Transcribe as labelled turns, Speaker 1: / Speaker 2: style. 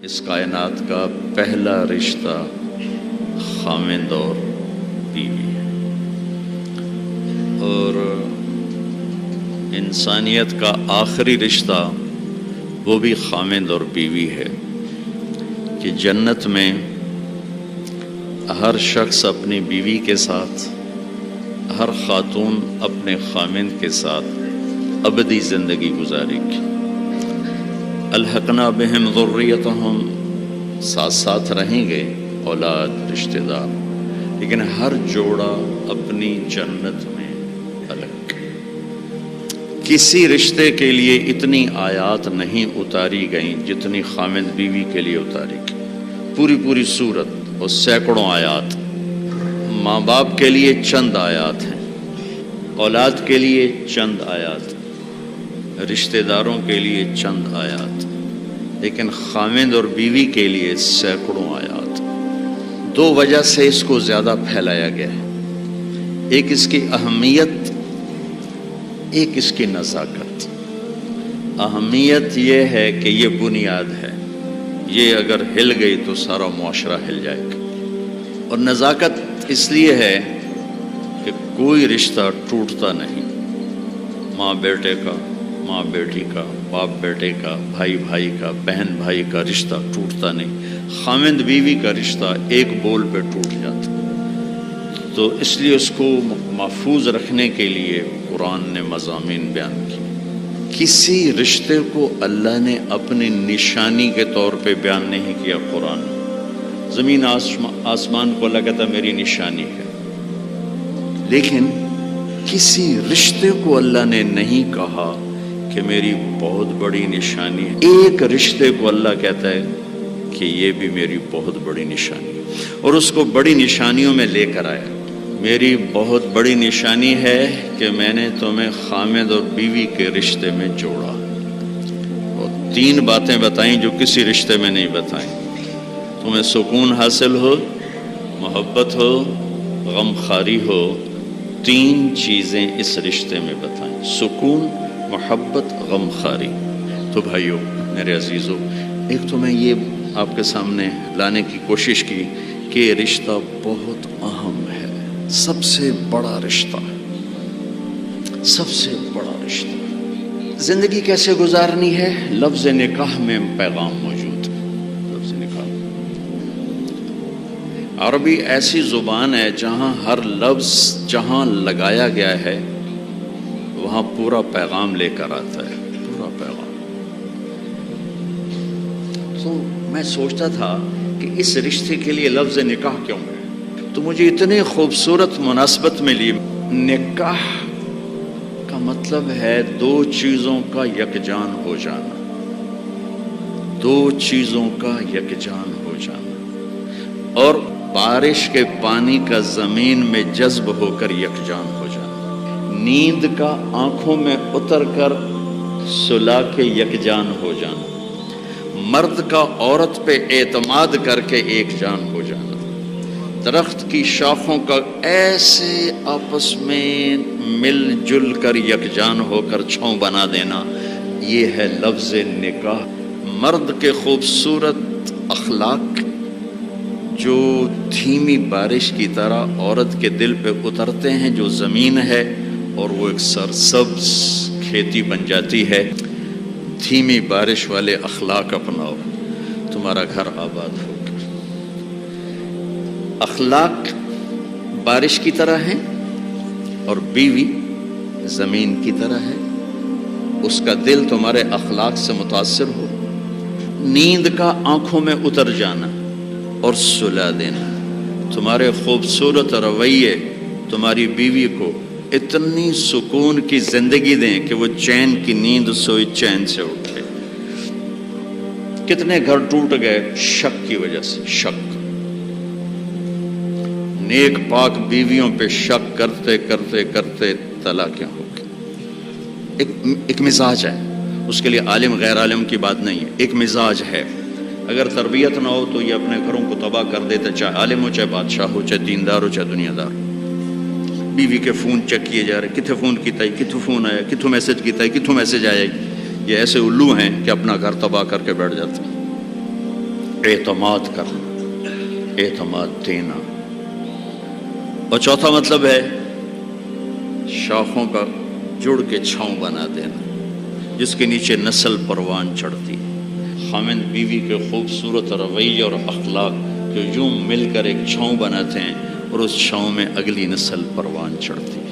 Speaker 1: اس کائنات کا پہلا رشتہ خاوند اور بیوی ہے، اور انسانیت کا آخری رشتہ وہ بھی خاوند اور بیوی ہے کہ جنت میں ہر شخص اپنی بیوی کے ساتھ، ہر خاتون اپنے خاوند کے ساتھ ابدی زندگی گزارے گی۔ الحقنا بہم ذریتہم، ساتھ ساتھ رہیں گے اولاد رشتہ دار، لیکن ہر جوڑا اپنی جنت میں الگ۔ کسی رشتے کے لیے اتنی آیات نہیں اتاری گئیں جتنی خاوند بیوی کے لیے اتاری گئی، پوری سورت اور سینکڑوں آیات۔ ماں باپ کے لیے چند آیات ہیں، اولاد کے لیے چند آیات، رشتہ داروں کے لیے چند آیات، لیکن خاوند اور بیوی کے لیے سینکڑوں آیات۔ دو وجہ سے اس کو زیادہ پھیلایا گیا ہے، ایک اس کی اہمیت، ایک اس کی نزاکت۔ اہمیت یہ ہے کہ یہ بنیاد ہے، یہ اگر ہل گئی تو سارا معاشرہ ہل جائے گا، اور نزاکت اس لیے ہے کہ کوئی رشتہ ٹوٹتا نہیں، ماں بیٹے کا، ماں بیٹی کا، باپ بیٹے کا، بھائی بھائی کا، بہن بھائی کا رشتہ ٹوٹتا نہیں، خاوند بیوی کا رشتہ ایک بول پہ ٹوٹ جاتا۔ تو اس لیے اس کو محفوظ رکھنے کے لیے قرآن نے مضامین بیان کیے۔ کسی رشتے کو اللہ نے اپنی نشانی کے طور پہ بیان نہیں کیا قرآن میں۔ زمین آسمان کو اللہ کہتا میری نشانی ہے، لیکن کسی رشتے کو اللہ نے نہیں کہا کہ میری بہت بڑی نشانی ہے۔ ایک رشتے کو اللہ کہتا ہے کہ یہ بھی میری بہت بڑی نشانی ہے، اور اس کو بڑی نشانیوں میں لے کر آیا۔ میری بہت بڑی نشانی ہے کہ میں نے تمہیں خاوند اور بیوی کے رشتے میں جوڑا، اور تین باتیں بتائیں جو کسی رشتے میں نہیں بتائیں۔ تمہیں سکون حاصل ہو، محبت ہو، غم خاری ہو، تین چیزیں اس رشتے میں بتائیں، سکون، محبت، غم خاری۔ تو بھائیو میرے عزیزو، ایک تو میں یہ آپ کے سامنے لانے کی کوشش کی کہ یہ رشتہ بہت اہم ہے، سب سے بڑا رشتہ، سب سے بڑا رشتہ۔ زندگی کیسے گزارنی ہے؟ لفظ نکاح میں پیغام موجود ہے۔ لفظ نکاح، عربی ایسی زبان ہے جہاں ہر لفظ جہاں لگایا گیا ہے وہاں پورا پیغام لے کر آتا ہے، پورا پیغام۔ تو میں سوچتا تھا کہ اس رشتے کے لیے لفظ نکاح کیوں ہے، تو مجھے اتنی خوبصورت مناسبت ملی۔ نکاح کا مطلب ہے دو چیزوں کا یکجان ہو جانا، دو چیزوں کا یکجان ہو جانا، اور بارش کے پانی کا زمین میں جذب ہو کر یکجان ہو جانا، نیند کا آنکھوں میں اتر کر سلا کے یکجان ہو جانا، مرد کا عورت پہ اعتماد کر کے ایک جان ہو جانا، درخت کی شاخوں کا ایسے آپس میں مل جل کر یکجان ہو کر چھاؤں بنا دینا، یہ ہے لفظ نکاح۔ مرد کے خوبصورت اخلاق جو دھیمی بارش کی طرح عورت کے دل پہ اترتے ہیں، جو زمین ہے اور وہ ایک سرسبز کھیتی بن جاتی ہے، دھیمی بارش والے اخلاق اپناؤ، تمہارا گھر آباد ہوگا۔ اخلاق بارش کی طرح ہیں اور بیوی زمین کی طرح ہے، اس کا دل تمہارے اخلاق سے متاثر ہو، نیند کا آنکھوں میں اتر جانا اور سلا دینا۔ تمہارے خوبصورت رویے تمہاری بیوی کو اتنی سکون کی زندگی دیں کہ وہ چین کی نیند سوئی چین سے اٹھے۔ کتنے گھر ٹوٹ گئے شک کی وجہ سے، شک، نیک پاک بیویوں پہ شک کرتے کرتے کرتے طلاقیں ہو گئی۔ ایک مزاج ہے، اس کے لیے عالم غیر عالم کی بات نہیں ہے، ایک مزاج ہے۔ اگر تربیت نہ ہو تو یہ اپنے گھروں کو تباہ کر دیتے، چاہے عالم ہو، چاہے بادشاہ ہو، چاہے دیندار ہو، چاہے دنیا دار۔ بیوی کے فون چیک کیے جا رہے، کتنے فون کیتا ہے، کتوں فون آیا، کتوں میسج کیتا ہے، کتوں میسج آیا۔ یہ ایسے الو ہیں کہ اپنا گھر تباہ کر کے بیٹھ جاتے ہیں۔ اعتماد کرنا، اعتماد دینا۔ اور چوتھا مطلب ہے شاخوں کا جڑ کے چھاؤں بنا دینا، جس کے نیچے نسل پروان چڑھتی۔ خاوند بیوی کے خوبصورت رویے اور اخلاق جو یوں مل کر ایک چھاؤں بناتے ہیں اور اس چھاؤں میں اگلی نسل پروان چڑھتی۔